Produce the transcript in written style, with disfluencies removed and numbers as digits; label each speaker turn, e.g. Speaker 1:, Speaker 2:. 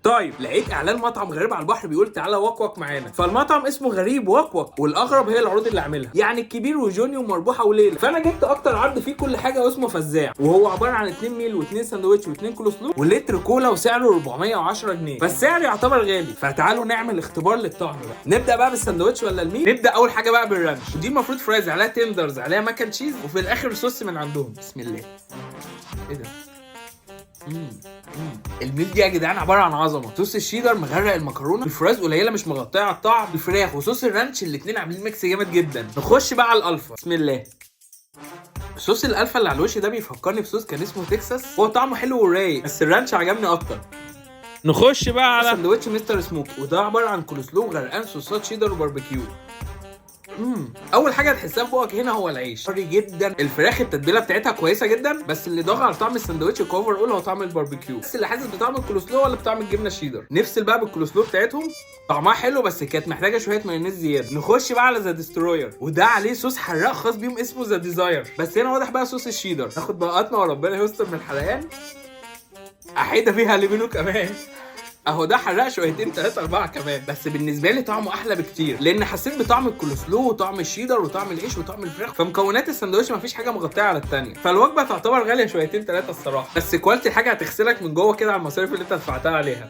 Speaker 1: طيب لقيت اعلان مطعم غريب على البحر بيقول تعالى وكوك معانا، فالمطعم اسمه غريب وكوك، والاغرب هي العروض اللي عاملها، يعني الكبير وجوني ومربوحه وليله. فانا جبت اكتر عرض فيه كل حاجه واسمه فزاع، وهو عباره عن 2 ميل و2 ساندوتش و2 كولسلو ولتر كولا وسعره 410 جنيه، فالسعر يعتبر غالي. فتعالوا نعمل اختبار للطعم بقى. نبدا بقى بالساندوتش ولا الميل؟ نبدا اول حاجه بقى بالرانش، ودي المفروض فرايز عليها تندرز عليها ماكن تشيز، وفي الاخر صوص من عندهم. بسم الله. ايه ده؟ الميل دي يا جدعان عباره عن عظمه. صوص الشيدر مغرق المكرونه، الفرايز قليله مش مغطيه على الطعم، الفراخ وصوص الرانش الاثنين عاملين ميكس جامد جدا. نخش بقى على الالفا. بسم الله. صوص الالفا اللي على الوش ده بيفكرني بصوص كان اسمه تكساس، هو طعمه حلو ورايق بس الرانش عجبني اكتر. نخش بقى على سندوتش مستر سموكي، وده عباره عن كولسلو وغرقان صوصات شيدر وباربيكيو. اول حاجه هتحسها في بوقك هنا هو العيش طري جدا، الفراخ التتبيله بتاعتها كويسه جدا، بس اللي ضاغط على طعم الساندوتش كوفر اول هو طعم الباربيكيو. بس اللي حاسس بطعم الكولسلو ولا بطعم الجبنه الشيدر. نفصل بقى بالكولسلو بتاعتهم، طعمها حلو بس كانت محتاجه شويه مايونيز زياده. نخش بقى على ذا ديستروير، وده عليه صوص حراق خاص بيهم اسمه ذا ديزاير، بس هنا واضح بقى صوص الشيدر. ناخد بقاتنا وربنا يستر من الحرقان. احيده فيها لبنو كمان اهو، ده حرق شويتين 3 4 كمان، بس بالنسبه لي طعمه احلى بكتير لان حسيت بطعم الكولسلو وطعم الشيدر وطعم العيش وطعم الفراخ، فمكونات الساندوتش مفيش حاجه مغطيه على الثانيه، فالوجبه تعتبر غاليه شويتين 3 الصراحه، بس كواليتي الحاجه هتغسلك من جوه كده على المصاريف اللي انت دفعتها عليها.